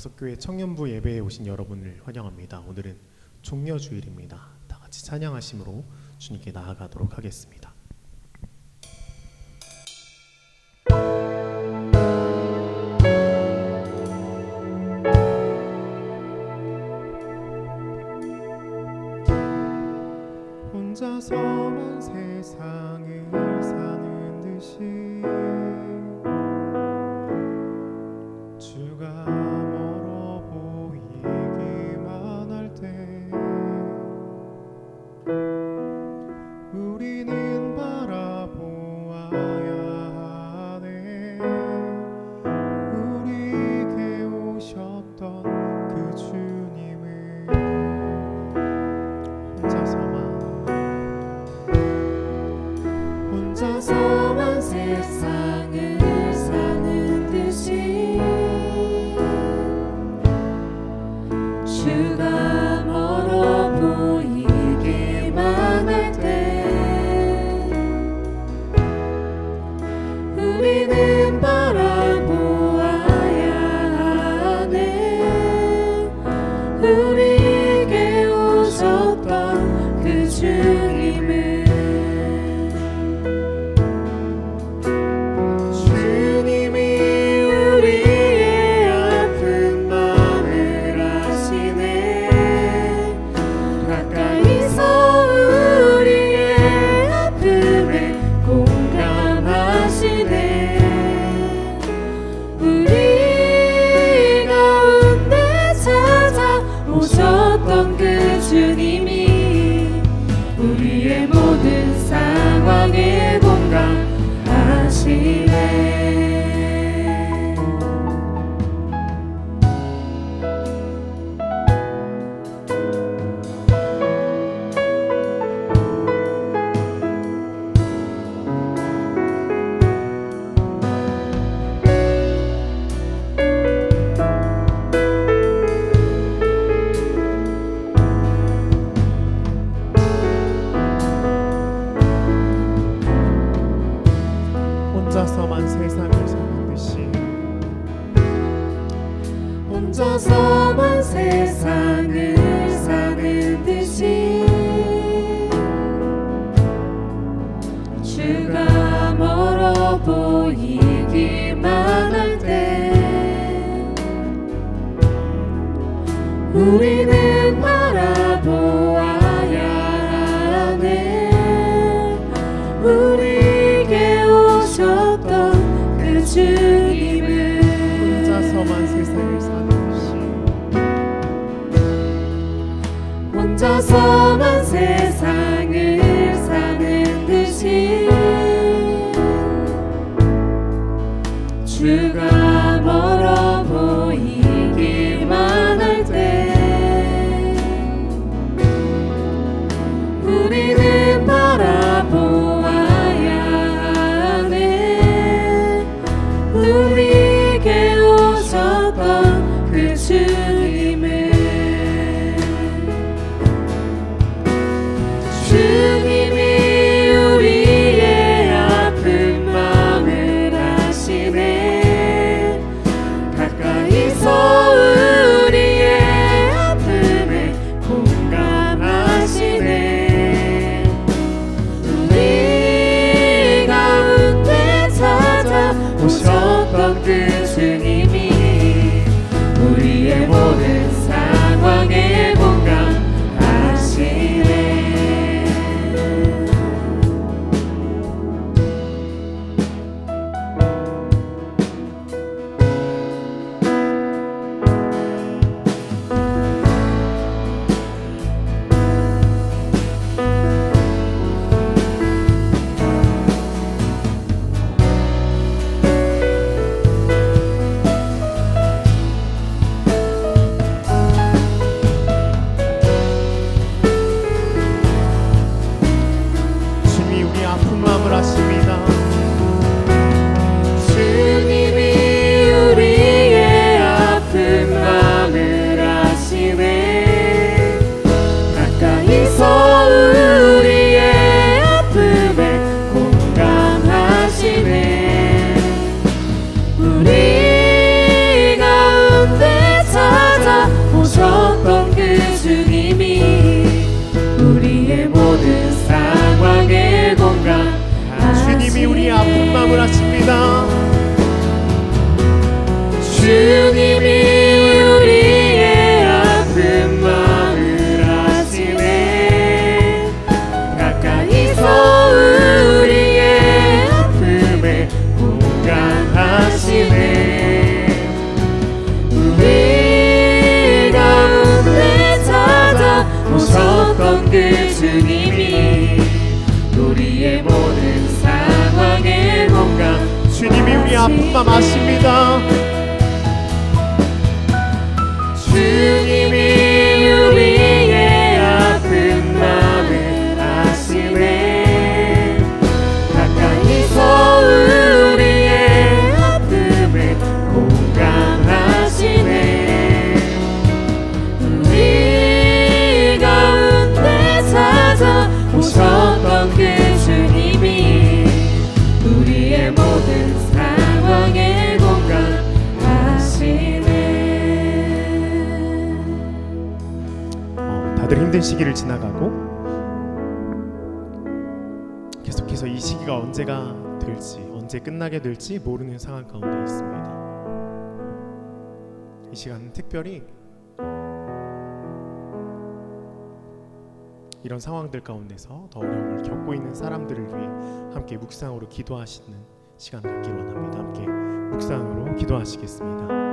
다섯교회 청년부 예배에 오신 여러분을 환영합니다. 오늘은 종려주일입니다. 다 같이 찬양하심으로 주님께 나아가도록 하겠습니다. 혼자서만 세상을 사는 듯이 주가 멀어 보이기만 할 때 우리는 바라보아야 하네. 우리에게 오셨던 그 주님을 혼자서만 세상을 사는 듯이 주가 멀어 보이기만 할 때 우리는 바라보아야 하네. 우리에게 오셨던 그 주님을 주님이 우리의 모든 상황에 공감하시네. 혼자서만 세상을 사는 듯이 혼자서만 세상을 사는 듯이 주가 멀어 보이기만 할 때 우리는 바라보아야 하네. 우리에게 오셨던 그 주님을 혼자서만 세상을 사는 듯이 혼자서만 세상을 사는 듯이 주가 멀어 보이기만 할 때 우리는 바라보아야 하네. 우리에게 오셨던 그 주님을 주님이 우리의 아픈 마음을 아시네. 가까이서 우리의 아픔에 공감하시네. 우리 가운데 찾아오셨던 그 주님이 우리의 모든 상황에 공감하시네. 우리 가운데 우리의 모든 상황의 공감 주님이 우리 아픈 맘 아십니다. 주님이 우리의 아픈 맘을 아시네. 가까이서 우리의 아픔을 공감하시네. 우리 가운데 찾아오셨던 그 주님이 우리의 모든 상황에 공감하시네. 다들 힘든 시기를 지나가고 계속해서 이 시기가 언제가 될지, 언제 끝나게 될지 모르는 상황 가운데 있습니다. 이 시간은 특별히 이런 상황들 가운데서 더 어려움을 겪고 있는 사람들을 위해 함께 묵상으로 기도하시는 시간 갖기를 원합니다. 함께 묵상으로 기도하시겠습니다.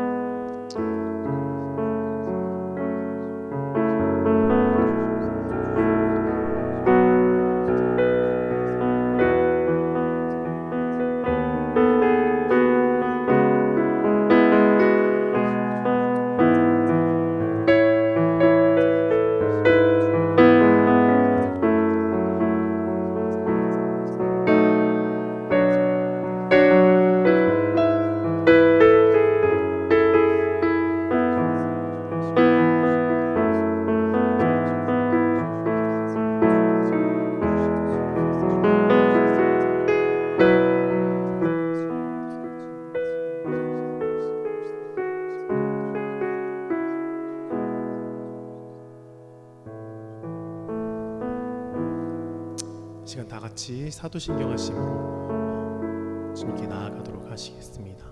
시간 다 같이 사도신경 하심으로 주님께 나아가도록 하시겠습니다.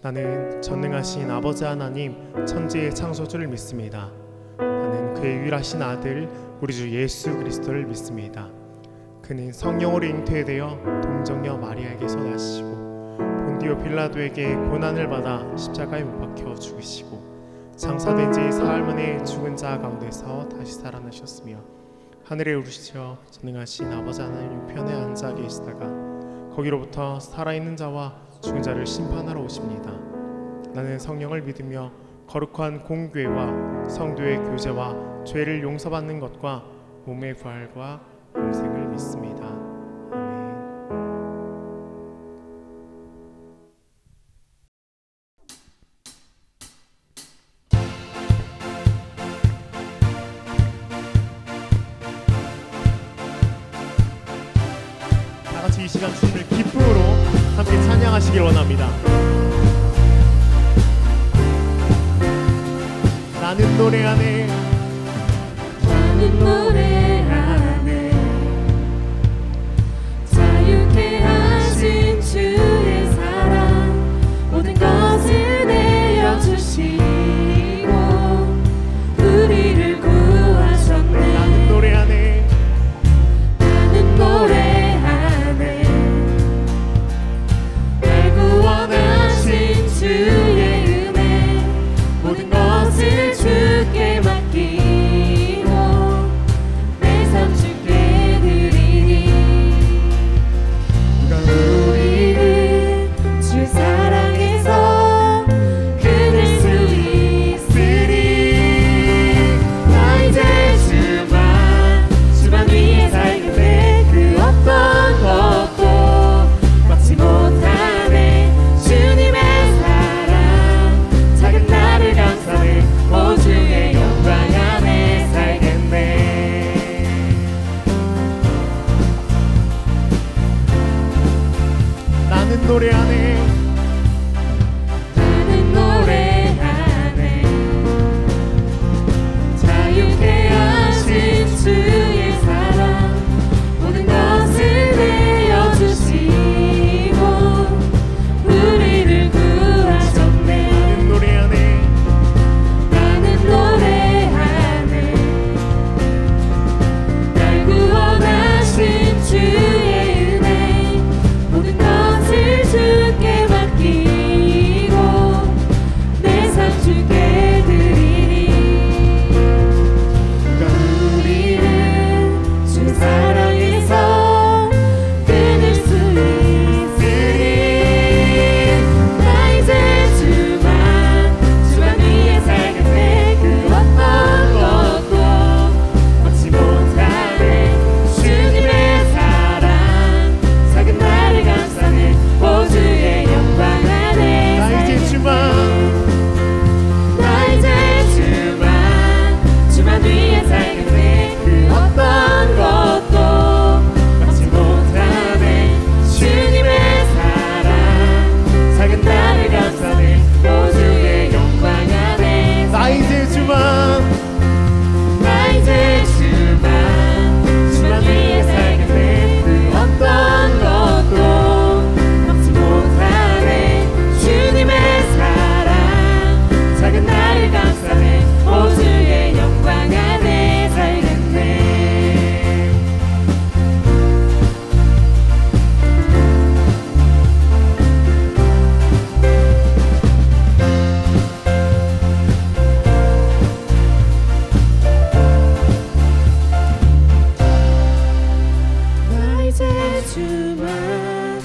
나는 전능하신 아버지 하나님 천지의 창조주를 믿습니다. 나는 그의 유일하신 아들 우리 주 예수 그리스도를 믿습니다. 그는 성령으로 잉태되어 동정녀 마리아에게서 나시고 본디오 빌라도에게 고난을 받아 십자가에 못 박혀 죽으시고 장사된 지 사흘 만에 죽은 자 가운데서 다시 살아나셨으며 하늘에 오르시어 전능하신 아버지 하나님 우편에 앉아 계시다가 거기로부터 살아있는 자와 죽은 자를 심판하러 오십니다. 나는 성령을 믿으며 거룩한 공교회와 성도의 교제와 죄를 용서받는 것과 몸의 부활과 영생을 믿습니다. 아멘. 이 시간 주님을 기쁨으로 함께 찬양하시길 원합니다. 나는 노래하네. 나는 노래하네. 자유케 하신 주의 사랑 모든 것을 내어주시고 우리를 구하셨네. 나는 노래하네. 나는 노래하네. 원하신 주의 은혜 모든 것을 주께 맡기고 내 삶 주께 드리니 우리는 주 사랑에서 끊을 수 있으리. 나 이제 주만 위에 살겠네. 그 어떤 것도 막지 못하네. 주님의 사랑 작은 나를 감싸네. 오 주의 영광 안에 살겠네. 나는 노래하네. 나는 노래하네. 자유케 하신 주의 사랑 모든 것을 내어주시고 우리를 구하셨네. 나는 노래하네. 나는 노래하네. 날 구원하신 주의 은혜 모든 것을 주께 주만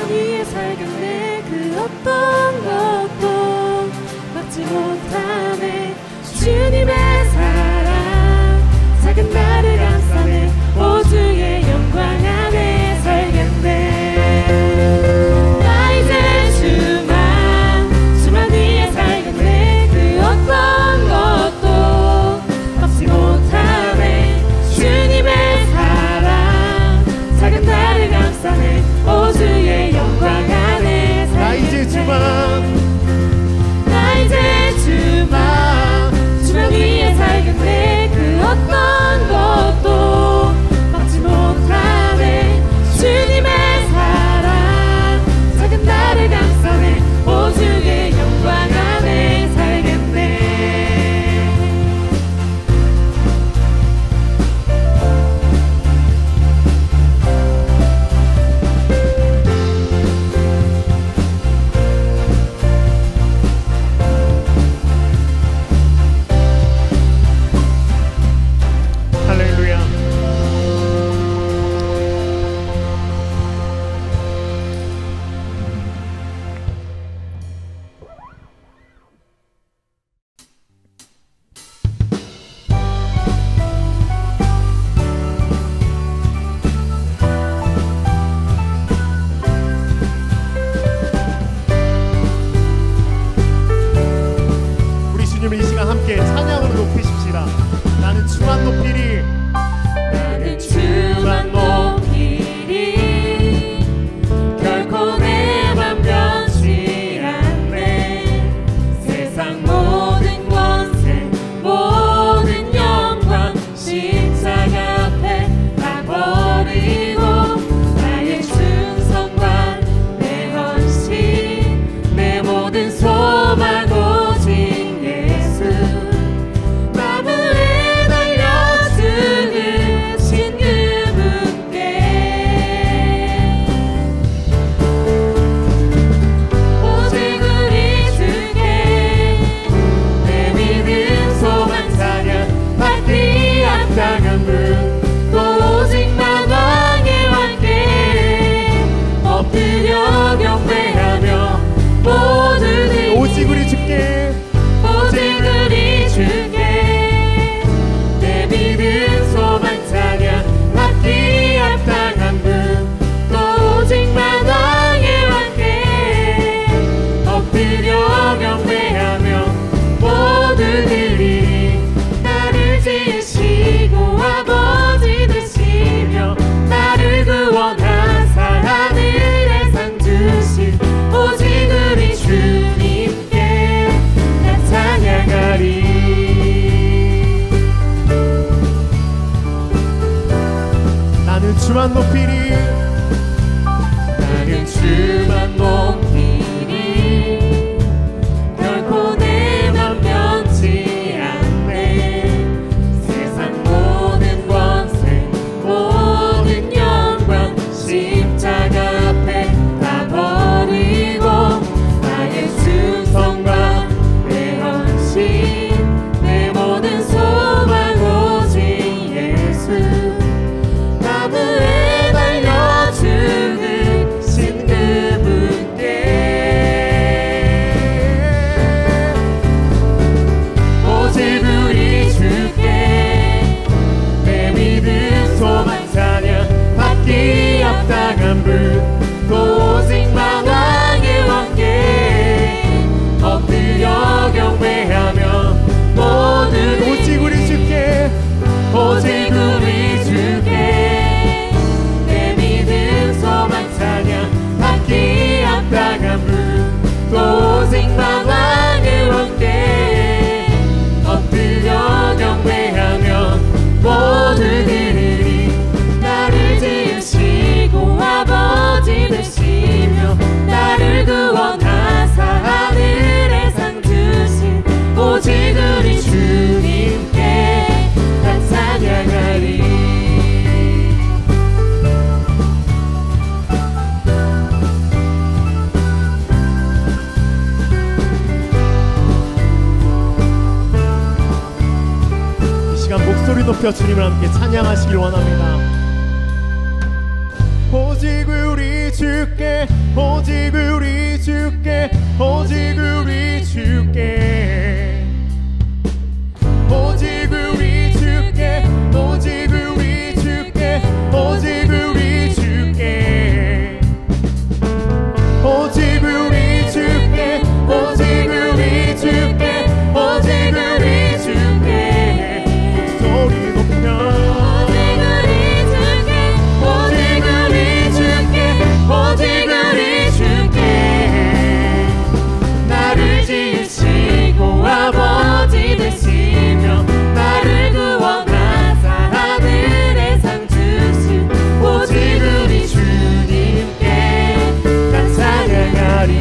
위에 살겠네. 그 어떤 것도 막지 못하네. 주님의 사랑 작은 나를 감싸네. 오 주의 영광 안에 살겠네. 나 이제 주만 위에 살겠네. 그 어떤 것도 막지 못하네. 주님의 사랑 작은 나를 감싸네. 오 주의 영광 안에 살겠네. 나 이제 나 이제 주만 위에 살겠네. 그 어떤 것도 막지 못하네. 주님의 사랑 작은 나를 감싸네. 오 주의 영광 안에 살겠네. 할렐루야. 우리 주님을 이 시간 함께 찬양으로 높이십시다. 나는 주만 높이리. 나는 주만 높이리. 결코 내 맘 변치 않네. 세상 모든 권세 모든 영광 십자가 앞에 다 버리고 나의 충성과 내 헌신 내 모든 소망 오직 예수. 나무에 달려 죽으신 그분께 오직 우리 주께 내 믿음 소망 찬양 받기 합당한 분. 또 오직 만왕의 왕께 엎드려 경배하며 모두들 오직 우리 주께 오직 우리 주께 내 믿음 소망 찬양 받기 합당한 분. 또 오직 만왕의 왕께 엎드려 경배하며 모두들이 나를 지으시고 아버지 되시며 나를 구원하사 하늘에 상 주신 오직 우리 주님께 나 찬양하리. 나는 주만 높이리. 나는 주만 높이리. 결코 내 맘 변치 않네. 세상 모든 권세 모든 영광 십자가 앞에 다 버리고 나의 충성과 내 헌신 내 모든 소망 오직 예수. 나무에 달려 죽으신 그분께 오직 우리 주께 내 믿음 소망 찬양 받기 합당한 분. 또 오직 만왕의 왕께 엎드려 경배하며 모든 오직 우리 주께 오직 우리 주께 내 믿음 소망 찬양 받기 합당한 분. 또 오직 만왕의 왕께 엎드려 경배하며 모두들이 나를 지으시고 아버지 되시며 나를 구원하사 하늘에 상 주신 오직 우리 주님께 나 찬양하리. 이 시간 목소리 높여 주님을 함께 찬양하시길 원합니다. 주께 오직 우리 주께 오직 우리 주께 오직 우리 주께 오직 우리 주께 오직 우리 주께 오직 우리 주께 오직 우리 주께 오직 우리 주께 소리 높여 오직 우리 주께 오직 우리 주께 나를 지으시고 아버지 되시며 나를 구원하사 하늘의 상 주신 오직 우리 주님께 난 찬양하리.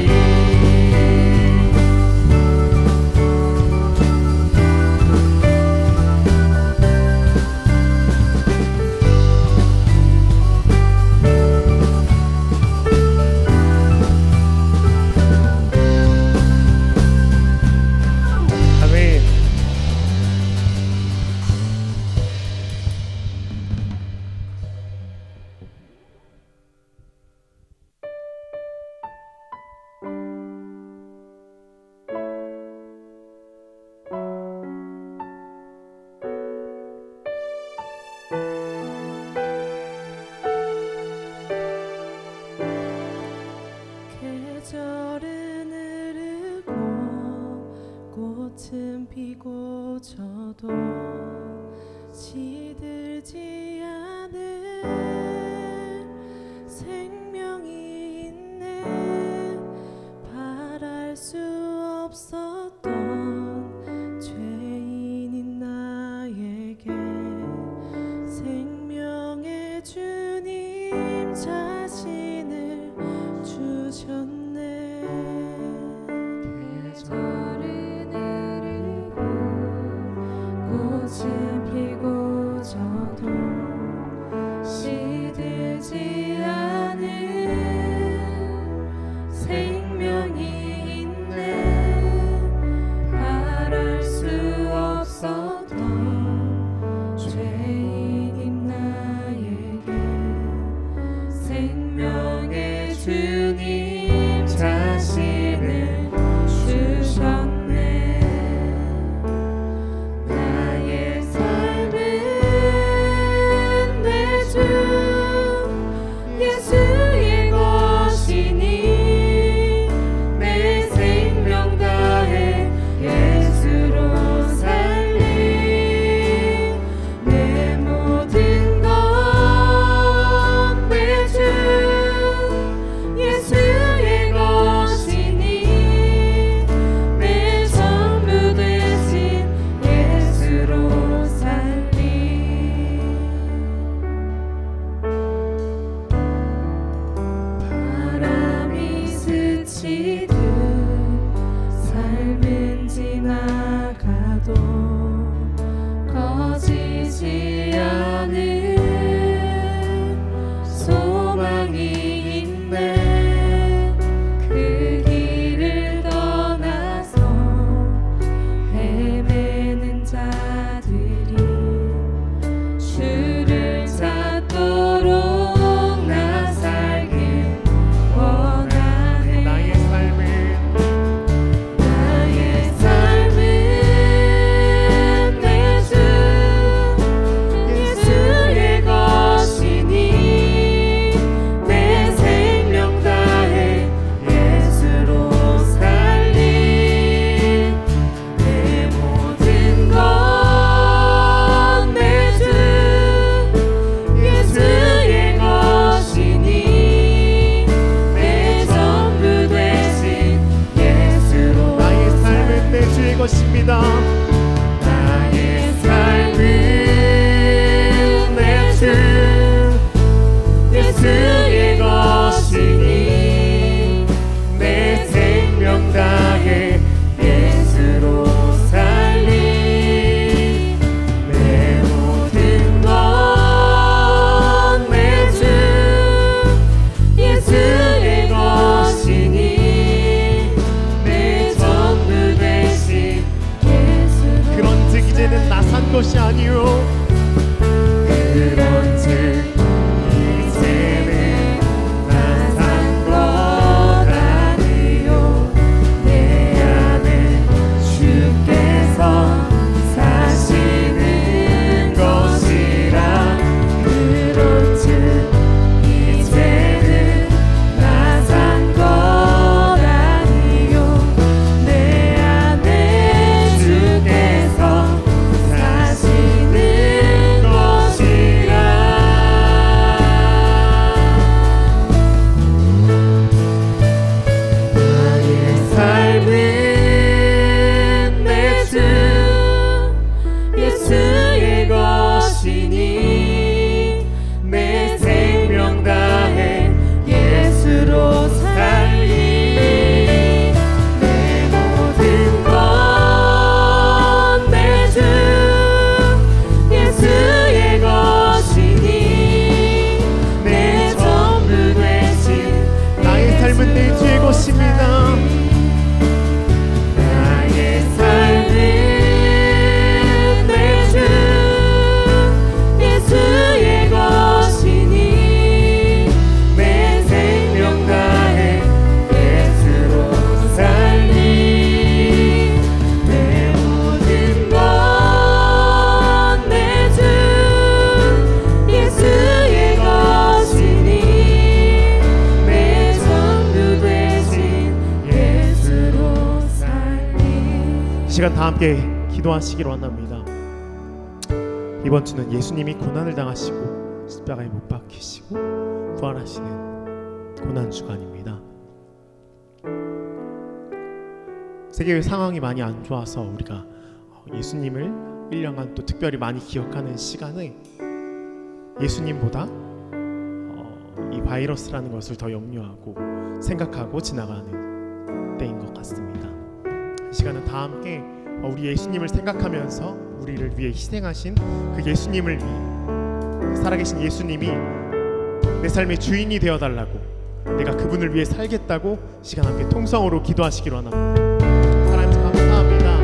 계절은 흐르고 꽃은 피고 져도 시들지 않을 생명이 있네. 바랄 수 없었던 죄인인 나에게 생명의 주님 자신을 주셨네. 계절은 흐르고 꽃은 피고 져도 시들지 않은 생명이 있네. 바랄 수 없었던 죄인인 나에게 생명의 주님 자신을 주셨네. 나의 삶은 내 주 예수의 것이니 내 생명 다해 예수로 살리. 내 모든 것 내 주 예수의 것이니 내 전부 되신 예수로 살리. 바람이 스치듯 삶은 지나가도 꺼지지 않은 소망이 있네. 그 길을 떠나서 헤매는 자들이 주를 찾도록 나 살길 원하네. 나의 삶은 내 주 예수의 것이니 내 생명 시간 다 함께 기도하시기로 원합니다. 이번 주는 예수님이 고난을 당하시고 십자가에 못 박히시고 부활하시는 고난 주간입니다. 세계의 상황이 많이 안 좋아서 우리가 예수님을 1년간 또 특별히 많이 기억하는 시간에 예수님보다 이 바이러스라는 것을 더 염려하고 생각하고 지나가는 때인 것 같습니다. 이 시간은 다 함께 우리 예수님을 생각하면서 우리를 위해 희생하신 그 예수님을 위해, 살아계신 예수님이 내 삶의 주인이 되어달라고, 내가 그분을 위해 살겠다고 시간 함께 통성으로 기도하시기로 합니다. 하나님 감사합니다.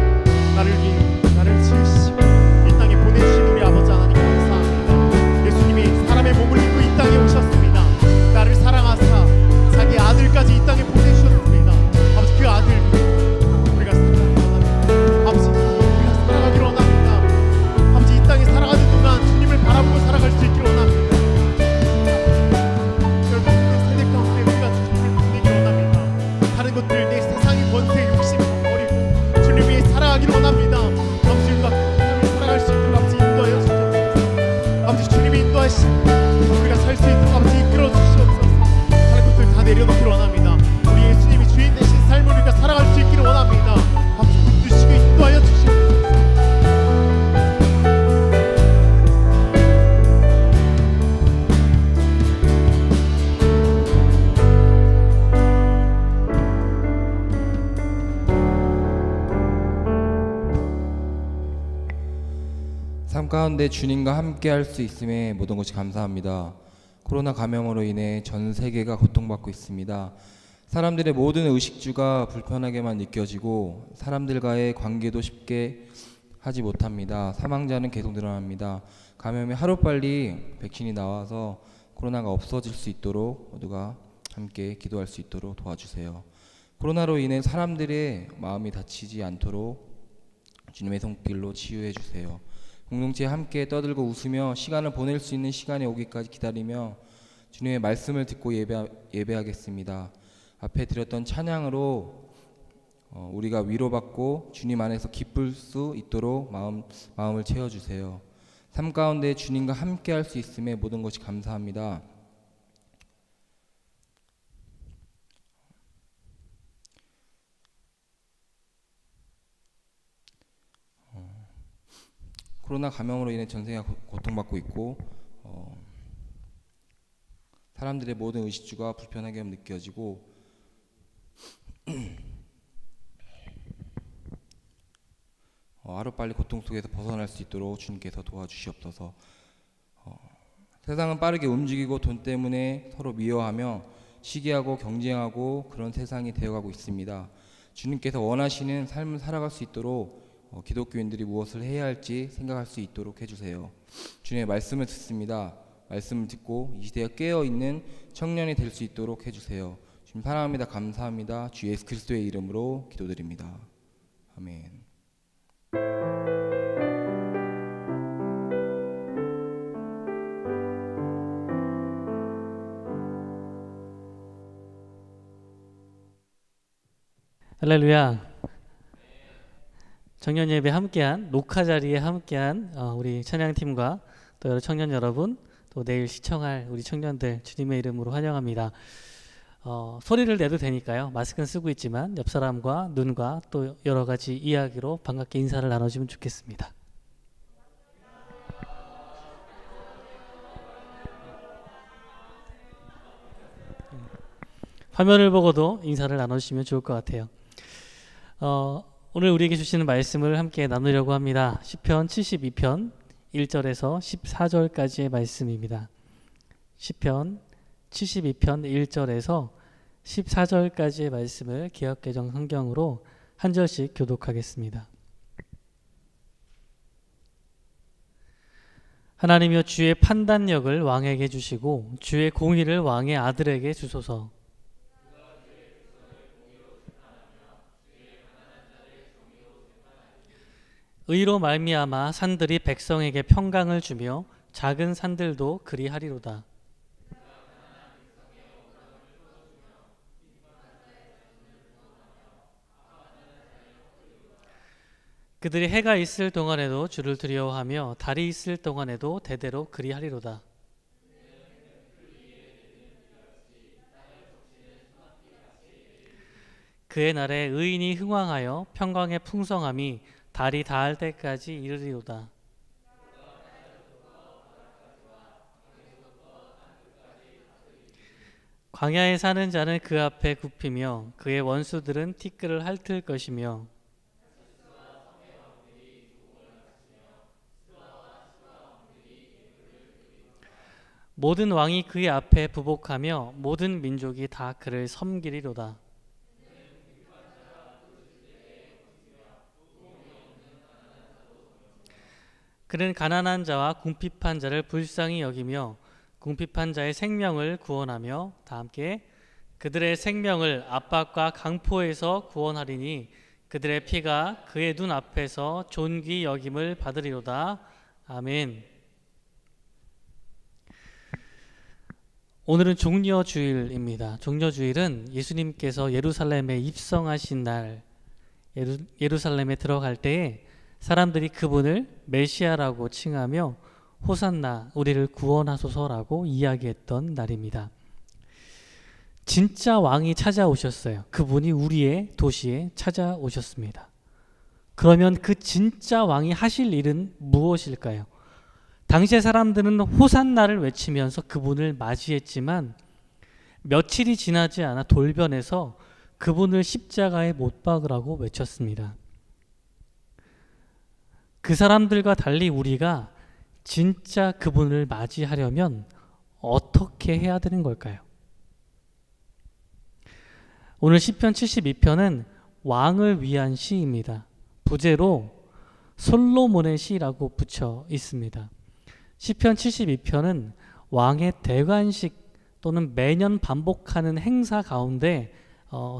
나를 위해 나를 지으시고 이 땅에 보내주신 우리 아버지 하나님 감사합니다. 예수님이 사람의 몸을 입고 이 땅에 오셨습니다. 나를 사랑하사 자기 아들까지 이 땅에 보내주셨습니다. 아버지 그 아들 우리가 사랑합니다. 아버지 우리가 살아가기로 원합니다. 아버지 이 땅에 살아가는 동안 주님을 바라보고 살아갈 수 있기를 원합니다. 결국 세대 가운데 우리가 주님을 보내기를 원합니다. 다른 것들 내 세상의 권세 욕심 버리고 주님 위해 살아가기를 원합니다. 아버지 우리가 삶을 살아갈 수 있도록 아버지 인도하여 주시옵소서. 아버지 주님이 인도하시고 우리가 살 수 있도록 아버지 이끌어 주시옵소서. 다른 것들 다 내려놓기를 원합니다. 우리 예수님이 주인 되신 삶을 우리가 살아갈 수 있기를 원합니다. 아버지 붙드시고 인도하여 주시옵소서. 삶 가운데 주님과 함께 할 수 있음에 모든 것이 감사합니다. 코로나 감염으로 인해 전 세계가 고통받고 있습니다. 사람들의 모든 의식주가 불편하게만 느껴지고 사람들과의 관계도 쉽게 하지 못합니다. 사망자는 계속 늘어납니다. 감염이 하루빨리 백신이 나와서 코로나가 없어질 수 있도록 모두가 함께 기도할 수 있도록 도와주세요. 코로나로 인해 사람들의 마음이 다치지 않도록 주님의 손길로 치유해 주세요. 공동체에 함께 떠들고 웃으며 시간을 보낼 수 있는 시간이 오기까지 기다리며 주님의 말씀을 듣고 예배하겠습니다. 앞에 드렸던 찬양으로 우리가 위로받고 주님 안에서 기쁠 수 있도록 마음을 채워주세요. 삶 가운데 주님과 함께 할 수 있음에 모든 것이 감사합니다. 코로나 감염으로 인해 전 세계가 고통받고 있고 사람들의 모든 의식주가 불편하게 느껴지고 하루빨리 고통 속에서 벗어날 수 있도록 주님께서 도와주시옵소서. 세상은 빠르게 움직이고 돈 때문에 서로 미워하며 시기하고 경쟁하고 그런 세상이 되어가고 있습니다. 주님께서 원하시는 삶을 살아갈 수 있도록 기독교인들이 무엇을 해야 할지 생각할 수 있도록 해주세요. 주님의 말씀을 듣습니다. 말씀을 듣고 이 시대에 깨어있는 청년이 될 수 있도록 해주세요. 주님 사랑합니다. 감사합니다. 주 예수 그리스도의 이름으로 기도드립니다. 아멘. 할렐루야. 청년 예배 함께한 녹화 자리에 함께한 우리 찬양팀과 또 여러 청년 여러분, 또 내일 시청할 우리 청년들 주님의 이름으로 환영합니다. 소리를 내도 되니까요. 마스크는 쓰고 있지만 옆 사람과 눈과 또 여러 가지 이야기로 반갑게 인사를 나눠주면 좋겠습니다. 화면을 보고도 인사를 나눠주시면 좋을 것 같아요. 오늘 우리에게 주시는 말씀을 함께 나누려고 합니다. 시편 72편 1절에서 14절까지의 말씀입니다. 시편 72편 1절에서 14절까지의 말씀을 개역개정 성경으로 한 절씩 교독하겠습니다. 하나님이여 주의 판단력을 왕에게 주시고 주의 공의를 왕의 아들에게 주소서. 의로 말미암아 산들이 백성에게 평강을 주며 작은 산들도 그리하리로다. 그들이 해가 있을 동안에도 주를 두려워하며 달이 있을 동안에도 대대로 그리하리로다. 그의 날에 의인이 흥왕하여 평강의 풍성함이 달이 닿을 때까지 이르리로다. 광야에 사는 자는 그 앞에 굽히며 그의 원수들은 티끌을 핥을 것이며 모든 왕이 그의 앞에 부복하며 모든 민족이 다 그를 섬기리로다. 그는 가난한 자와 궁핍한 자를 불쌍히 여기며 궁핍한 자의 생명을 구원하며 다 함께 그들의 생명을 압박과 강포에서 구원하리니 그들의 피가 그의 눈 앞에서 존귀 여김을 받으리로다. 아멘. 오늘은 종려주일입니다. 종려주일은 예수님께서 예루살렘에 입성하신 날, 예루살렘에 들어갈 때에 사람들이 그분을 메시아라고 칭하며 호산나 우리를 구원하소서라고 이야기했던 날입니다. 진짜 왕이 찾아오셨어요. 그분이 우리의 도시에 찾아오셨습니다. 그러면 그 진짜 왕이 하실 일은 무엇일까요? 당시의 사람들은 호산나를 외치면서 그분을 맞이했지만 며칠이 지나지 않아 돌변해서 그분을 십자가에 못 박으라고 외쳤습니다. 그 사람들과 달리 우리가 진짜 그분을 맞이하려면 어떻게 해야 되는 걸까요? 오늘 시편 72편은 왕을 위한 시입니다. 부제로 솔로몬의 시라고 붙여 있습니다. 시편 72편은 왕의 대관식 또는 매년 반복하는 행사 가운데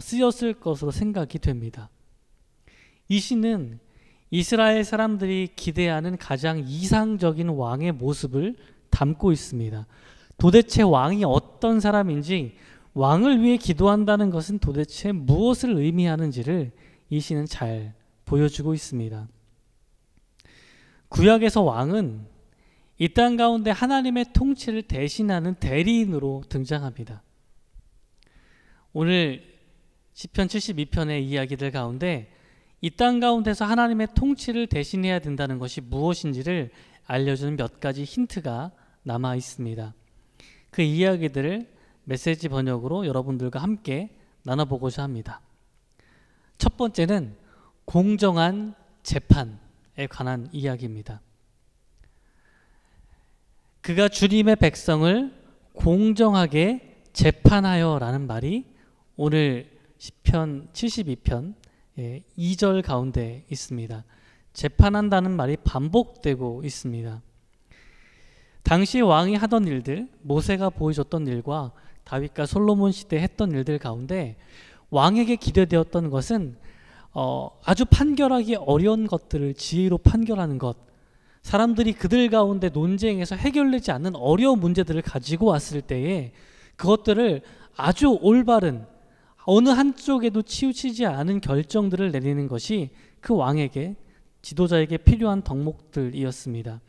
쓰였을 것으로 생각이 됩니다. 이 시는 이스라엘 사람들이 기대하는 가장 이상적인 왕의 모습을 담고 있습니다. 도대체 왕이 어떤 사람인지, 왕을 위해 기도한다는 것은 도대체 무엇을 의미하는지를 이 시는 잘 보여주고 있습니다. 구약에서 왕은 이 땅 가운데 하나님의 통치를 대신하는 대리인으로 등장합니다. 오늘 시편 72편의 이야기들 가운데 이 땅 가운데서 하나님의 통치를 대신해야 된다는 것이 무엇인지를 알려주는 몇 가지 힌트가 남아 있습니다. 그 이야기들을 메시지 번역으로 여러분들과 함께 나눠보고자 합니다. 첫 번째는 공정한 재판에 관한 이야기입니다. 그가 주님의 백성을 공정하게 재판하여 라는 말이 오늘 시편 72편 2절 가운데 있습니다. 재판한다는 말이 반복되고 있습니다. 당시 왕이 하던 일들, 모세가 보여줬던 일과 다윗과 솔로몬 시대에 했던 일들 가운데 왕에게 기대되었던 것은 아주 판결하기 어려운 것들을 지혜로 판결하는 것, 사람들이 그들 가운데 논쟁에서 해결되지 않는 어려운 문제들을 가지고 왔을 때에 그것들을 아주 올바른, 어느 한쪽에도 치우치지 않은 결정들을 내리는 것이 그 왕에게, 지도자에게 필요한 덕목들이었습니다.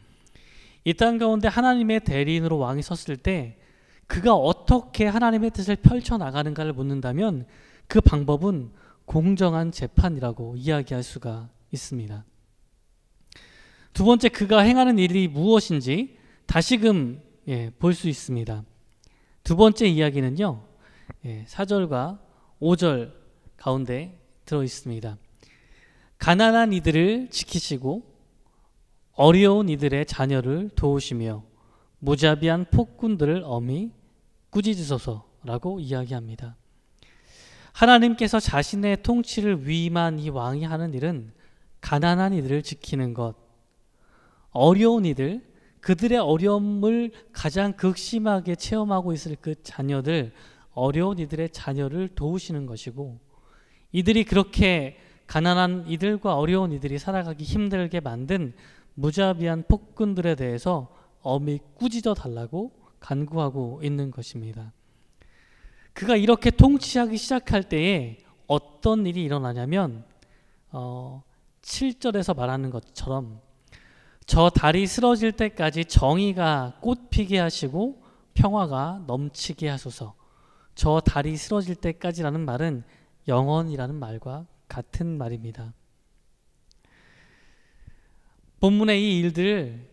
이 땅 가운데 하나님의 대리인으로 왕이 섰을 때 그가 어떻게 하나님의 뜻을 펼쳐나가는가를 묻는다면 그 방법은 공정한 재판이라고 이야기할 수가 있습니다. 두 번째, 그가 행하는 일이 무엇인지 다시금 볼 수 있습니다. 두 번째 이야기는요, 4절과 5절 가운데 들어 있습니다. 가난한 이들을 지키시고 어려운 이들의 자녀를 도우시며 무자비한 폭군들을 엄히 꾸짖으소서라고 이야기합니다. 하나님께서 자신의 통치를 위임한 이 왕이 하는 일은 가난한 이들을 지키는 것, 어려운 이들, 그들의 어려움을 가장 극심하게 체험하고 있을 그 자녀들, 어려운 이들의 자녀를 도우시는 것이고, 이들이 그렇게 가난한 이들과 어려운 이들이 살아가기 힘들게 만든 무자비한 폭군들에 대해서 엄히 꾸짖어 달라고 간구하고 있는 것입니다. 그가 이렇게 통치하기 시작할 때에 어떤 일이 일어나냐면 7절에서 말하는 것처럼 저 달이 쓰러질 때까지 정의가 꽃피게 하시고 평화가 넘치게 하소서. 저 달이 쓰러질 때까지라는 말은 영원이라는 말과 같은 말입니다. 본문의 이 일들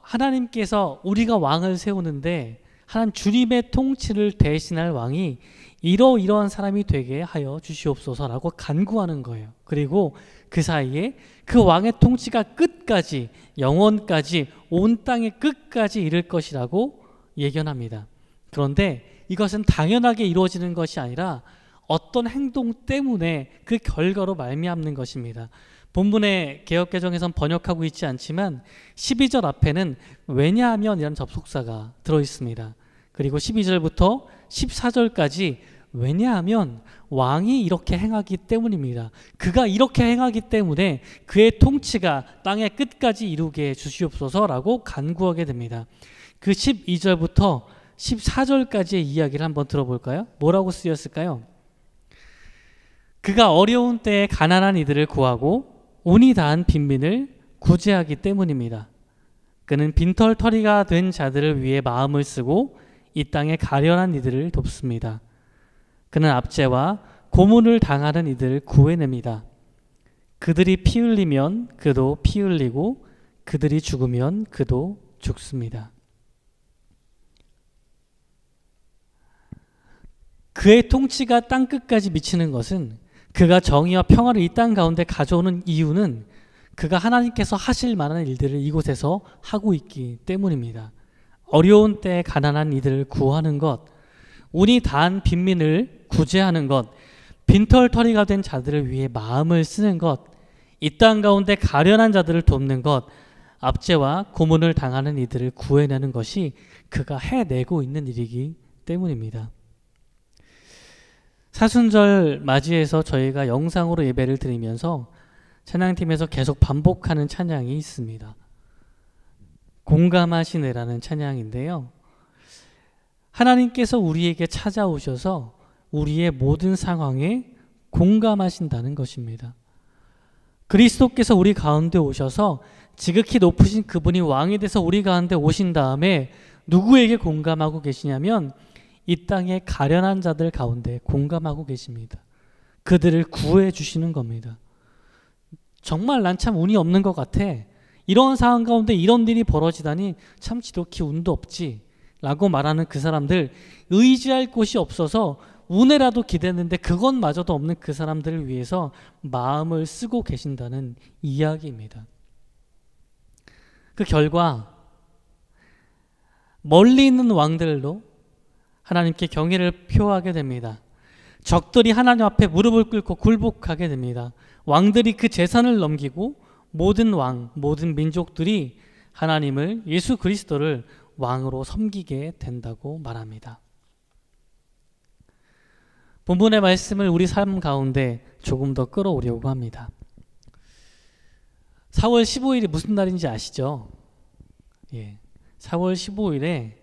하나님께서 우리가 왕을 세우는데 하나님 주님의 통치를 대신할 왕이 이러이러한 사람이 되게 하여 주시옵소서라고 간구하는 거예요. 그리고 그 사이에 그 왕의 통치가 끝까지 영원까지 온 땅의 끝까지 이를 것이라고 예견합니다. 그런데 이것은 당연하게 이루어지는 것이 아니라 어떤 행동 때문에 그 결과로 말미암는 것입니다. 본문의 개역개정에선 번역하고 있지 않지만 12절 앞에는 왜냐하면 이라는 접속사가 들어있습니다. 그리고 12절부터 14절까지 왜냐하면 왕이 이렇게 행하기 때문입니다. 그가 이렇게 행하기 때문에 그의 통치가 땅의 끝까지 이루게 해주시옵소서라고 간구하게 됩니다. 그 12절부터 14절까지의 이야기를 한번 들어볼까요? 뭐라고 쓰였을까요? 그가 어려운 때에 가난한 이들을 구하고 운이 다한 빈민을 구제하기 때문입니다. 그는 빈털터리가 된 자들을 위해 마음을 쓰고 이 땅에 가련한 이들을 돕습니다. 그는 압제와 고문을 당하는 이들을 구해냅니다. 그들이 피 흘리면 그도 피 흘리고 그들이 죽으면 그도 죽습니다. 그의 통치가 땅끝까지 미치는 것은 그가 정의와 평화를 이 땅 가운데 가져오는 이유는 그가 하나님께서 하실 만한 일들을 이곳에서 하고 있기 때문입니다. 어려운 때에 가난한 이들을 구하는 것, 운이 다한 빈민을 구제하는 것, 빈털터리가 된 자들을 위해 마음을 쓰는 것, 이 땅 가운데 가련한 자들을 돕는 것, 압제와 고문을 당하는 이들을 구해내는 것이 그가 해내고 있는 일이기 때문입니다. 사순절 맞이해서 저희가 영상으로 예배를 드리면서 찬양팀에서 계속 반복하는 찬양이 있습니다. 공감하시네라는 찬양인데요. 하나님께서 우리에게 찾아오셔서 우리의 모든 상황에 공감하신다는 것입니다. 그리스도께서 우리 가운데 오셔서 지극히 높으신 그분이 왕이 돼서 우리 가운데 오신 다음에 누구에게 공감하고 계시냐면 이 땅의 가련한 자들 가운데 공감하고 계십니다. 그들을 구해 주시는 겁니다. 정말 난 참 운이 없는 것 같아. 이런 상황 가운데 이런 일이 벌어지다니 참 지독히 운도 없지 라고 말하는 그 사람들, 의지할 곳이 없어서 운에라도 기댔는데 그것마저도 없는 그 사람들을 위해서 마음을 쓰고 계신다는 이야기입니다. 그 결과 멀리 있는 왕들로 하나님께 경외를 표하게 됩니다. 적들이 하나님 앞에 무릎을 꿇고 굴복하게 됩니다. 왕들이 그 재산을 넘기고 모든 왕, 모든 민족들이 하나님을, 예수 그리스도를 왕으로 섬기게 된다고 말합니다. 본문의 말씀을 우리 삶 가운데 조금 더 끌어오려고 합니다. 4월 15일이 무슨 날인지 아시죠? 4월 15일에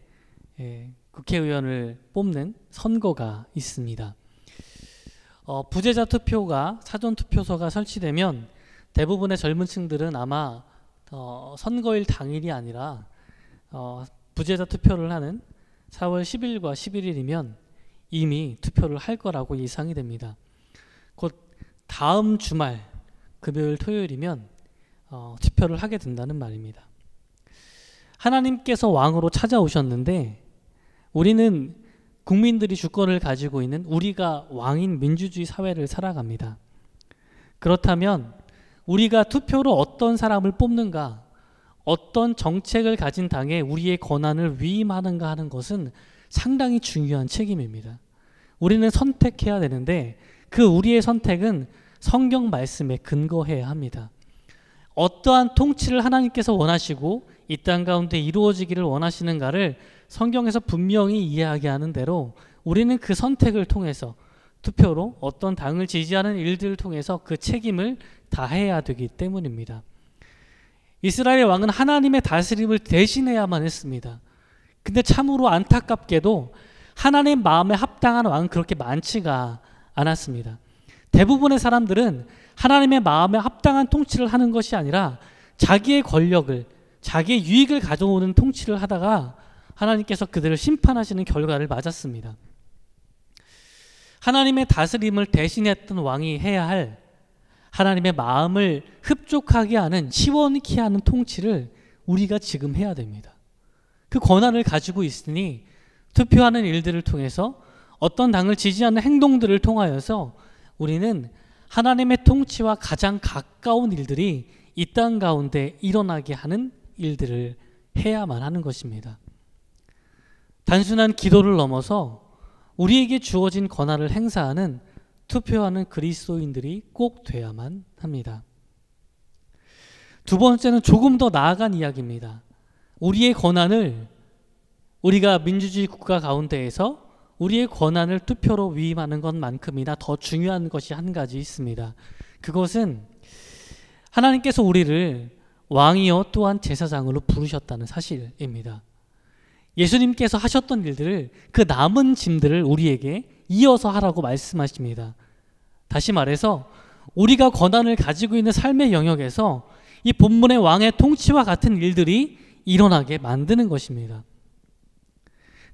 국회의원을 뽑는 선거가 있습니다. 부재자 투표가, 사전 투표소가 설치되면 대부분의 젊은 층들은 아마 선거일 당일이 아니라 부재자 투표를 하는 4월 10일과 11일이면 이미 투표를 할 거라고 예상이 됩니다. 곧 다음 주말 금요일 토요일이면 투표를 하게 된다는 말입니다. 하나님께서 왕으로 찾아오셨는데 우리는 국민들이 주권을 가지고 있는, 우리가 왕인 민주주의 사회를 살아갑니다. 그렇다면 우리가 투표로 어떤 사람을 뽑는가, 어떤 정책을 가진 당에 우리의 권한을 위임하는가 하는 것은 상당히 중요한 책임입니다. 우리는 선택해야 되는데 그 우리의 선택은 성경 말씀에 근거해야 합니다. 어떠한 통치를 하나님께서 원하시고 이 땅 가운데 이루어지기를 원하시는가를 성경에서 분명히 이야기하는 대로 우리는 그 선택을 통해서, 투표로 어떤 당을 지지하는 일들을 통해서 그 책임을 다해야 되기 때문입니다. 이스라엘의 왕은 하나님의 다스림을 대신해야만 했습니다. 근데 참으로 안타깝게도 하나님 마음에 합당한 왕은 그렇게 많지가 않았습니다. 대부분의 사람들은 하나님의 마음에 합당한 통치를 하는 것이 아니라 자기의 권력을, 자기의 유익을 가져오는 통치를 하다가 하나님께서 그들을 심판하시는 결과를 맞았습니다. 하나님의 다스림을 대신했던 왕이 해야 할 하나님의 마음을 흡족하게 하는, 시원케 하는 통치를 우리가 지금 해야 됩니다. 그 권한을 가지고 있으니 투표하는 일들을 통해서 어떤 당을 지지하는 행동들을 통하여서 우리는 하나님의 통치와 가장 가까운 일들이 이 땅 가운데 일어나게 하는 일들을 해야만 하는 것입니다. 단순한 기도를 넘어서 우리에게 주어진 권한을 행사하는 투표하는 그리스도인들이 꼭 돼야만 합니다. 두 번째는 조금 더 나아간 이야기입니다. 우리의 권한을, 우리가 민주주의 국가 가운데에서 우리의 권한을 투표로 위임하는 것만큼이나 더 중요한 것이 한 가지 있습니다. 그것은 하나님께서 우리를 왕이요 또한 제사장으로 부르셨다는 사실입니다. 예수님께서 하셨던 일들을, 그 남은 짐들을 우리에게 이어서 하라고 말씀하십니다. 다시 말해서 우리가 권한을 가지고 있는 삶의 영역에서 이 본문의 왕의 통치와 같은 일들이 일어나게 만드는 것입니다.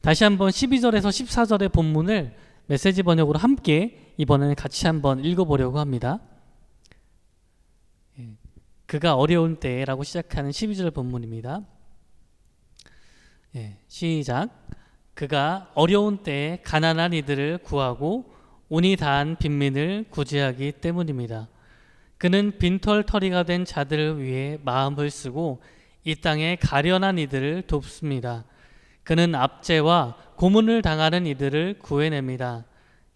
다시 한번 12절에서 14절의 본문을 메시지 번역으로 함께 이번에는 같이 한번 읽어보려고 합니다. 그가 어려운 때라고 시작하는 12절 본문입니다. 시작. 그가 어려운 때에 가난한 이들을 구하고 운이 다한 빈민을 구제하기 때문입니다. 그는 빈털터리가 된 자들을 위해 마음을 쓰고 이 땅에 가련한 이들을 돕습니다. 그는 압제와 고문을 당하는 이들을 구해냅니다.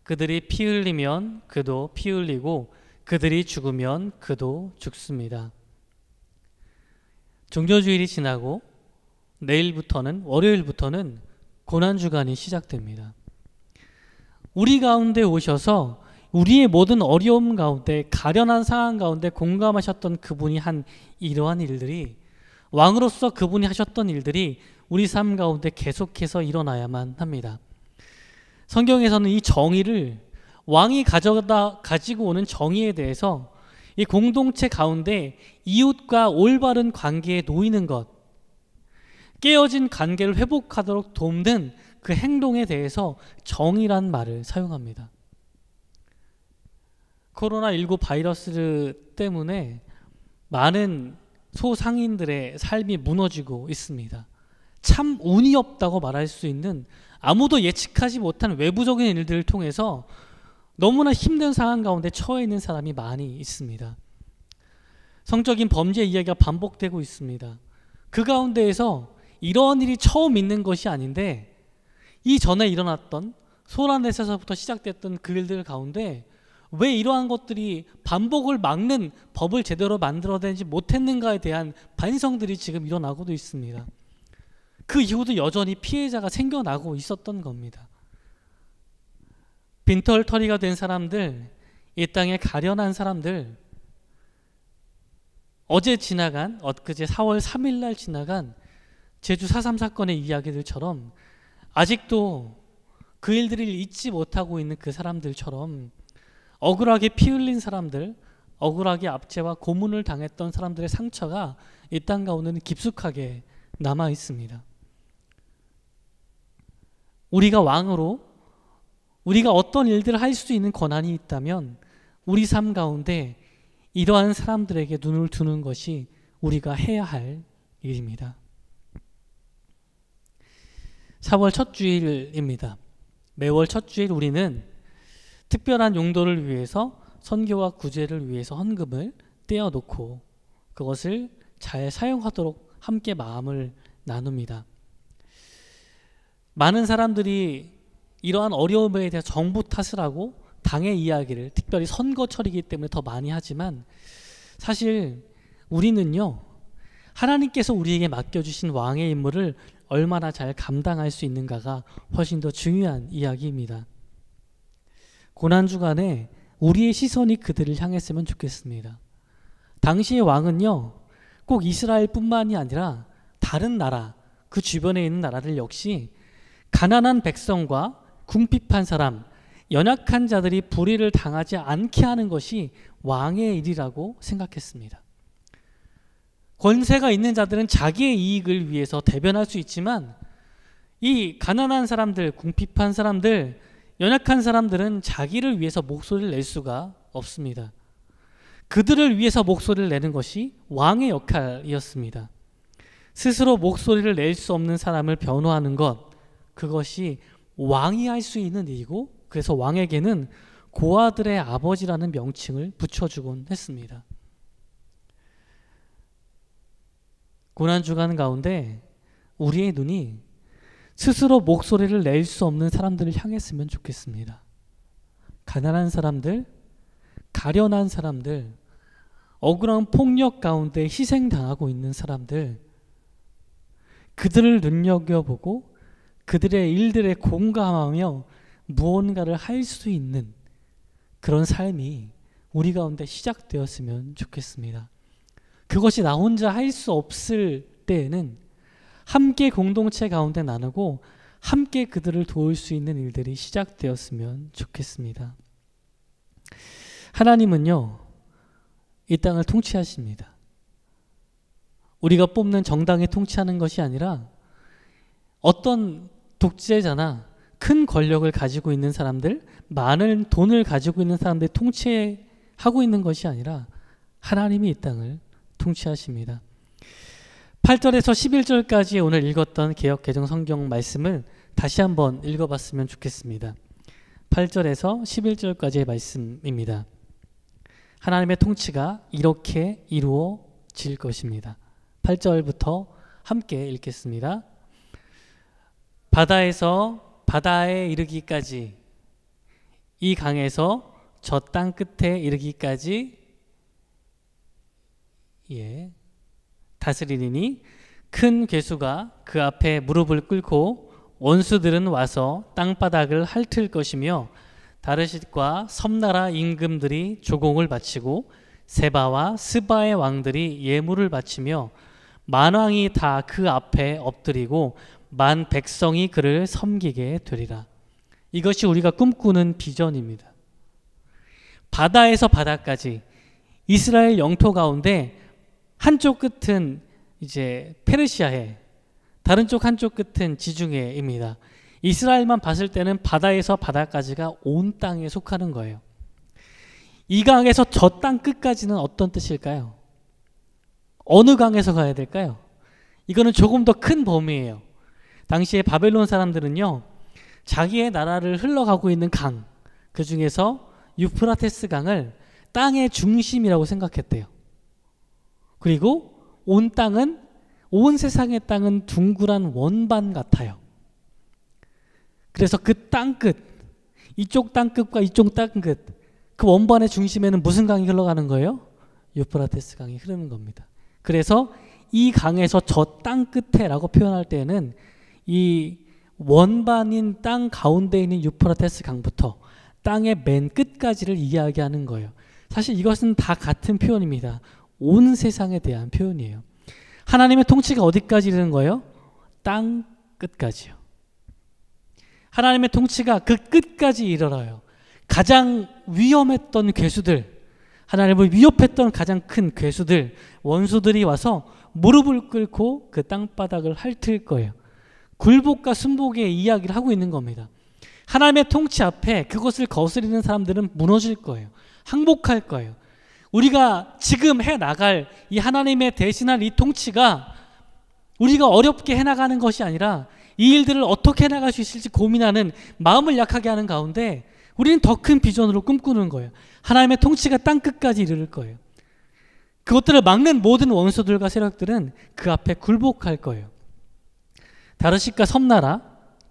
그들이 피 흘리면 그도 피 흘리고 그들이 죽으면 그도 죽습니다. 종료주일이 지나고 내일부터는, 월요일부터는 고난주간이 시작됩니다. 우리 가운데 오셔서 우리의 모든 어려움 가운데, 가련한 상황 가운데 공감하셨던 그분이 한 이러한 일들이, 왕으로서 그분이 하셨던 일들이 우리 삶 가운데 계속해서 일어나야만 합니다. 성경에서는 이 정의를, 왕이 가지고 오는 정의에 대해서 이 공동체 가운데 이웃과 올바른 관계에 놓이는 것, 깨어진 관계를 회복하도록 돕는 그 행동에 대해서 정의란 말을 사용합니다. 코로나19 바이러스 때문에 많은 소상인들의 삶이 무너지고 있습니다. 참 운이 없다고 말할 수 있는, 아무도 예측하지 못한 외부적인 일들을 통해서 너무나 힘든 상황 가운데 처해 있는 사람이 많이 있습니다. 성적인 범죄 이야기가 반복되고 있습니다. 그 가운데에서 이러한 일이 처음 있는 것이 아닌데, 이전에 일어났던 소란에서부터 시작됐던 그 일들 가운데 왜 이러한 것들이 반복을 막는 법을 제대로 만들어내지 못했는가에 대한 반성들이 지금 일어나고도 있습니다. 그 이후도 여전히 피해자가 생겨나고 있었던 겁니다. 빈털터리가 된 사람들, 이 땅에 가련한 사람들, 엊그제 4월 3일 날 지나간 제주 4.3 사건의 이야기들처럼 아직도 그 일들을 잊지 못하고 있는 그 사람들처럼 억울하게 피 흘린 사람들, 억울하게 압제와 고문을 당했던 사람들의 상처가 이 땅 가운데는 깊숙하게 남아 있습니다. 우리가 왕으로, 우리가 어떤 일들을 할 수 있는 권한이 있다면 우리 삶 가운데 이러한 사람들에게 눈을 두는 것이 우리가 해야 할 일입니다. 4월 첫 주일입니다. 매월 첫 주일 우리는 특별한 용도를 위해서, 선교와 구제를 위해서 헌금을 떼어놓고 그것을 잘 사용하도록 함께 마음을 나눕니다. 많은 사람들이 이러한 어려움에 대해 정부 탓을 하고 당의 이야기를, 특별히 선거철이기 때문에 더 많이 하지만, 사실 우리는요, 하나님께서 우리에게 맡겨주신 왕의 임무를 얼마나 잘 감당할 수 있는가가 훨씬 더 중요한 이야기입니다. 고난주간에 우리의 시선이 그들을 향했으면 좋겠습니다. 당시의 왕은요, 꼭 이스라엘뿐만이 아니라 다른 나라, 그 주변에 있는 나라들 역시 가난한 백성과 궁핍한 사람, 연약한 자들이 불의를 당하지 않게 하는 것이 왕의 일이라고 생각했습니다. 권세가 있는 자들은 자기의 이익을 위해서 대변할 수 있지만 이 가난한 사람들, 궁핍한 사람들, 연약한 사람들은 자기를 위해서 목소리를 낼 수가 없습니다. 그들을 위해서 목소리를 내는 것이 왕의 역할이었습니다. 스스로 목소리를 낼 수 없는 사람을 변호하는 것, 그것이 왕이 할 수 있는 일이고, 그래서 왕에게는 고아들의 아버지라는 명칭을 붙여주곤 했습니다. 고난주간 가운데 우리의 눈이 스스로 목소리를 낼 수 없는 사람들을 향했으면 좋겠습니다. 가난한 사람들, 가련한 사람들, 억울한 폭력 가운데 희생당하고 있는 사람들, 그들을 눈여겨보고 그들의 일들에 공감하며 무언가를 할 수 있는 그런 삶이 우리 가운데 시작되었으면 좋겠습니다. 그것이 나 혼자 할 수 없을 때에는 함께 공동체 가운데 나누고 함께 그들을 도울 수 있는 일들이 시작되었으면 좋겠습니다. 하나님은요, 이 땅을 통치하십니다. 우리가 뽑는 정당이 통치하는 것이 아니라 어떤 독재자나 큰 권력을 가지고 있는 사람들, 많은 돈을 가지고 있는 사람들이 통치하고 있는 것이 아니라 하나님이 이 땅을 통치하십니다. 8절에서 11절까지 오늘 읽었던 개역 개정 성경 말씀을 다시 한번 읽어봤으면 좋겠습니다. 8절에서 11절까지의 말씀입니다. 하나님의 통치가 이렇게 이루어질 것입니다. 8절부터 함께 읽겠습니다. 바다에서 바다에 이르기까지, 이 강에서 저 땅 끝에 이르기까지 다스리니 큰 괴수가 그 앞에 무릎을 꿇고 원수들은 와서 땅바닥을 핥을 것이며 다르셟과 섬나라 임금들이 조공을 바치고 세바와 스바의 왕들이 예물을 바치며 만왕이 다 그 앞에 엎드리고 만 백성이 그를 섬기게 되리라. 이것이 우리가 꿈꾸는 비전입니다. 바다에서 바다까지 이스라엘 영토 가운데 한쪽 끝은 이제 페르시아해, 다른 쪽 한쪽 끝은 지중해입니다. 이스라엘만 봤을 때는 바다에서 바다까지가 온 땅에 속하는 거예요. 이 강에서 저 땅 끝까지는 어떤 뜻일까요? 어느 강에서 가야 될까요? 이거는 조금 더 큰 범위예요. 당시에 바벨론 사람들은요, 자기의 나라를 흘러가고 있는 강, 그 중에서 유프라테스 강을 땅의 중심이라고 생각했대요. 그리고 온 땅은, 온 세상의 땅은 둥그란 원반 같아요. 그래서 그 땅 끝, 이쪽 땅 끝과 이쪽 땅 끝, 그 원반의 중심에는 무슨 강이 흘러가는 거예요? 유프라테스 강이 흐르는 겁니다. 그래서 이 강에서 저 땅 끝에라고 표현할 때는 이 원반인 땅 가운데 있는 유프라테스 강부터 땅의 맨 끝까지를 이야기하는 거예요. 사실 이것은 다 같은 표현입니다. 온 세상에 대한 표현이에요. 하나님의 통치가 어디까지 이르는 거예요? 땅 끝까지요. 하나님의 통치가 그 끝까지 이르러요. 가장 위험했던 괴수들, 하나님을 위협했던 가장 큰 괴수들, 원수들이 와서 무릎을 꿇고 그 땅바닥을 핥을 거예요. 굴복과 순복의 이야기를 하고 있는 겁니다. 하나님의 통치 앞에 그것을 거스리는 사람들은 무너질 거예요. 항복할 거예요. 우리가 지금 해나갈 이 하나님의 대신한 이 통치가 우리가 어렵게 해나가는 것이 아니라 이 일들을 어떻게 해나갈 수 있을지 고민하는, 마음을 약하게 하는 가운데 우리는 더 큰 비전으로 꿈꾸는 거예요. 하나님의 통치가 땅끝까지 이르를 거예요. 그것들을 막는 모든 원수들과 세력들은 그 앞에 굴복할 거예요. 다르셟과 섬나라,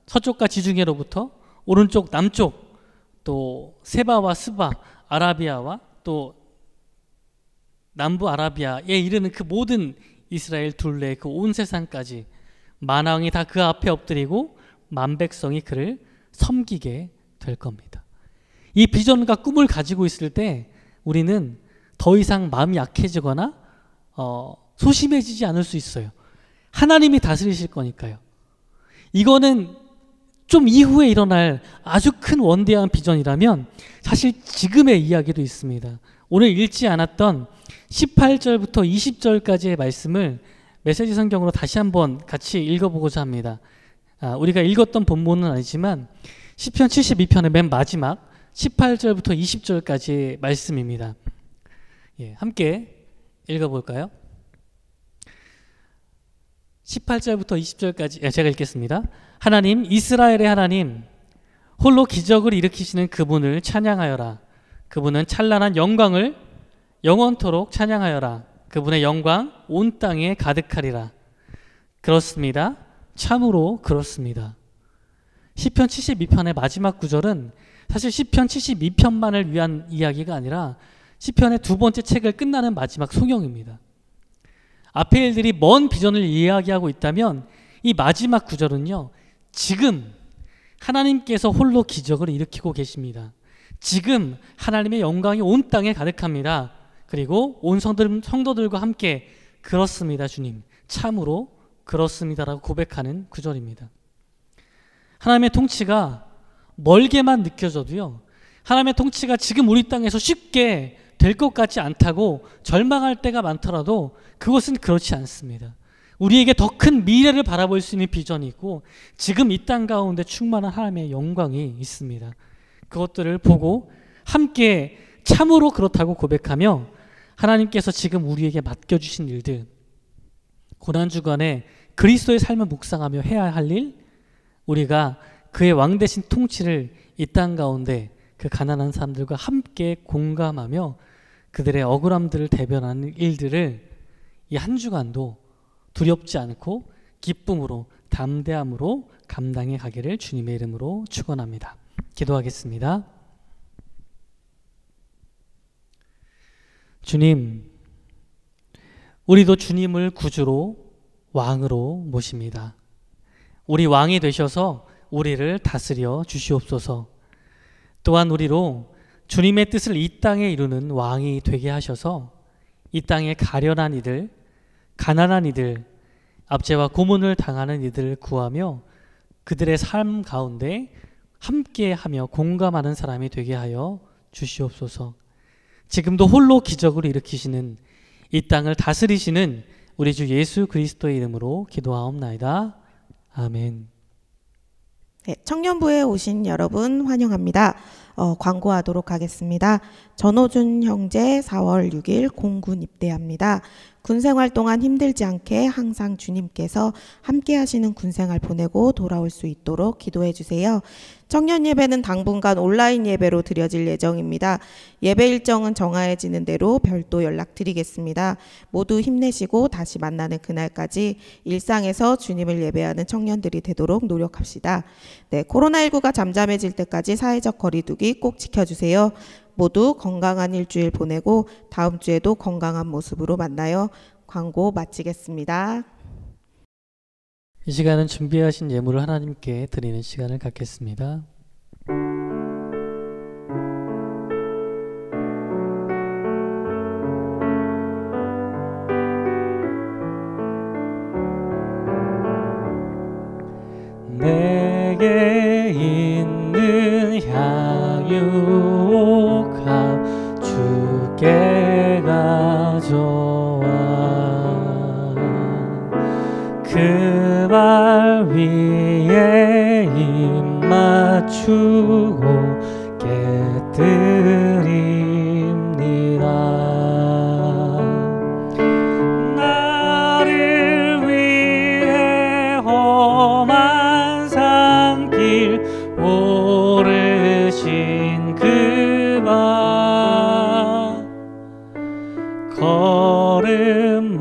서쪽과 지중해로부터 오른쪽 남쪽, 또 세바와 스바, 아라비아와 또 남부 아라비아에 이르는 그 모든 이스라엘 둘레 그 온 세상까지 만왕이 다 그 앞에 엎드리고 만 백성이 그를 섬기게 될 겁니다. 이 비전과 꿈을 가지고 있을 때 우리는 더 이상 마음이 약해지거나 소심해지지 않을 수 있어요. 하나님이 다스리실 거니까요. 이거는 좀 이후에 일어날 아주 큰 원대한 비전이라면 사실 지금의 이야기도 있습니다. 오늘 읽지 않았던 18절부터 20절까지의 말씀을 메시지 성경으로 다시 한번 같이 읽어보고자 합니다. 우리가 읽었던 본문은 아니지만 시편 72편의 맨 마지막 18절부터 20절까지의 말씀입니다. 함께 읽어볼까요? 18절부터 20절까지 제가 읽겠습니다. 하나님, 이스라엘의 하나님, 홀로 기적을 일으키시는 그분을 찬양하여라. 그분은 찬란한 영광을 영원토록 찬양하여라. 그분의 영광 온 땅에 가득하리라. 그렇습니다. 참으로 그렇습니다. 시편 72편의 마지막 구절은 사실 시편 72편만을 위한 이야기가 아니라 시편의 두 번째 책을 끝나는 마지막 소경입니다. 앞의 일들이 먼 비전을 이야기하고 있다면 이 마지막 구절은요, 지금 하나님께서 홀로 기적을 일으키고 계십니다. 지금 하나님의 영광이 온 땅에 가득합니다. 그리고 온 성도들과 함께 그렇습니다, 주님. 참으로 그렇습니다라고 고백하는 구절입니다. 하나님의 통치가 멀게만 느껴져도요, 하나님의 통치가 지금 우리 땅에서 쉽게 될 것 같지 않다고 절망할 때가 많더라도 그것은 그렇지 않습니다. 우리에게 더 큰 미래를 바라볼 수 있는 비전이 있고 지금 이 땅 가운데 충만한 하나님의 영광이 있습니다. 그것들을 보고 함께 참으로 그렇다고 고백하며 하나님께서 지금 우리에게 맡겨주신 일들, 고난주간에 그리스도의 삶을 묵상하며 해야 할 일, 우리가 그의 왕 대신 통치를 이 땅 가운데 그 가난한 사람들과 함께 공감하며 그들의 억울함들을 대변하는 일들을 이 한 주간도 두렵지 않고 기쁨으로 담대함으로 감당해 가기를 주님의 이름으로 축원합니다. 기도하겠습니다. 주님, 우리도 주님을 구주로 왕으로 모십니다. 우리 왕이 되셔서 우리를 다스려 주시옵소서. 또한 우리로 주님의 뜻을 이 땅에 이루는 왕이 되게 하셔서 이 땅에 가련한 이들, 가난한 이들, 압제와 고문을 당하는 이들을 구하며 그들의 삶 가운데 함께하며 공감하는 사람이 되게 하여 주시옵소서. 지금도 홀로 기적을 일으키시는 이 땅을 다스리시는 우리 주 예수 그리스도의 이름으로 기도하옵나이다. 아멘. 네, 청년부에 오신 여러분 환영합니다. 광고하도록 하겠습니다. 전호준 형제 4월 6일 공군 입대합니다. 군생활 동안 힘들지 않게 항상 주님께서 함께 하시는 군생활 보내고 돌아올 수 있도록 기도해 주세요. 청년 예배는 당분간 온라인 예배로 드려질 예정입니다. 예배 일정은 정해지는 대로 별도 연락드리겠습니다. 모두 힘내시고 다시 만나는 그날까지 일상에서 주님을 예배하는 청년들이 되도록 노력합시다. 네, 코로나19가 잠잠해질 때까지 사회적 거리두기 꼭 지켜주세요. 모두 건강한 일주일 보내고 다음 주에도 건강한 모습으로 만나요. 광고 마치겠습니다. 이 시간은 준비하신 예물을 하나님께 드리는 시간을 갖겠습니다. 내게 있는 향유옥합 주께 가져와 그 발 위에 입 맞추고 깨뜨립니다. 나를 위해 험한 산길 오르신 그 발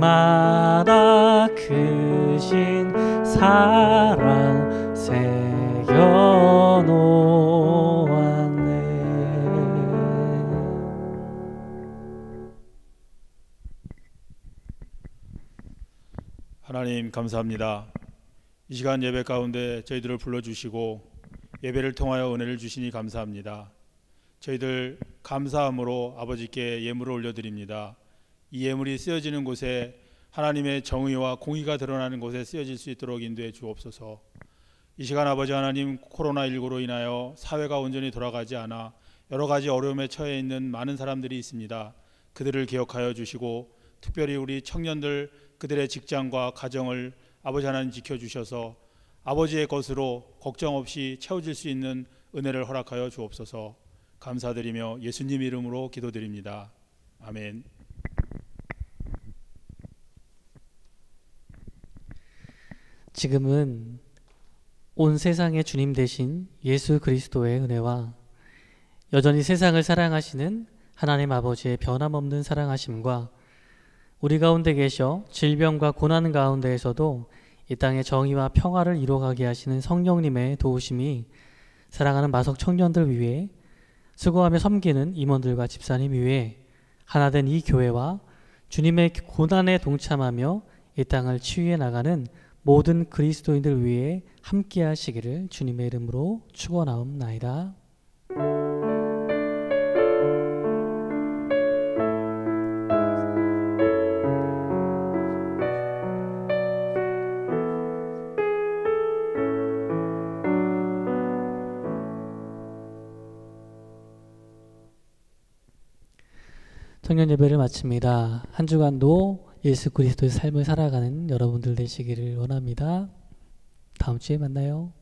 걸음마다 크신 사랑 새겨놓았네. 하나님 감사합니다. 이 시간 예배 가운데 저희들을 불러주시고 예배를 통하여 은혜를 주시니 감사합니다. 저희들 감사함으로 아버지께 예물을 올려드립니다. 이 예물이 쓰여지는 곳에 하나님의 정의와 공의가 드러나는 곳에 쓰여질 수 있도록 인도해 주옵소서. 이 시간 아버지 하나님, 코로나19로 인하여 사회가 온전히 돌아가지 않아 여러 가지 어려움에 처해 있는 많은 사람들이 있습니다. 그들을 기억하여 주시고 특별히 우리 청년들 그들의 직장과 가정을 아버지 하나님 지켜주셔서 아버지의 것으로 걱정 없이 채워질 수 있는 은혜를 허락하여 주옵소서. 감사드리며 예수님 이름으로 기도드립니다. 아멘. 지금은 온 세상의 주님 되신 예수 그리스도의 은혜와 여전히 세상을 사랑하시는 하나님 아버지의 변함없는 사랑하심과 우리 가운데 계셔 질병과 고난 가운데에서도 이 땅의 정의와 평화를 이루어가게 하시는 성령님의 도우심이 사랑하는 마석 청년들 위해 수고하며 섬기는 임원들과 집사님 위해 하나된 이 교회와 주님의 고난에 동참하며 이 땅을 치유해 나가는 모든 그리스도인들 위해 함께 하시기를 주님의 이름으로 축원하옵나이다. 청년 예배를 마칩니다. 한 주간도 예수 그리스도의 삶을 살아가는 여러분들 되시기를 원합니다. 다음 주에 만나요.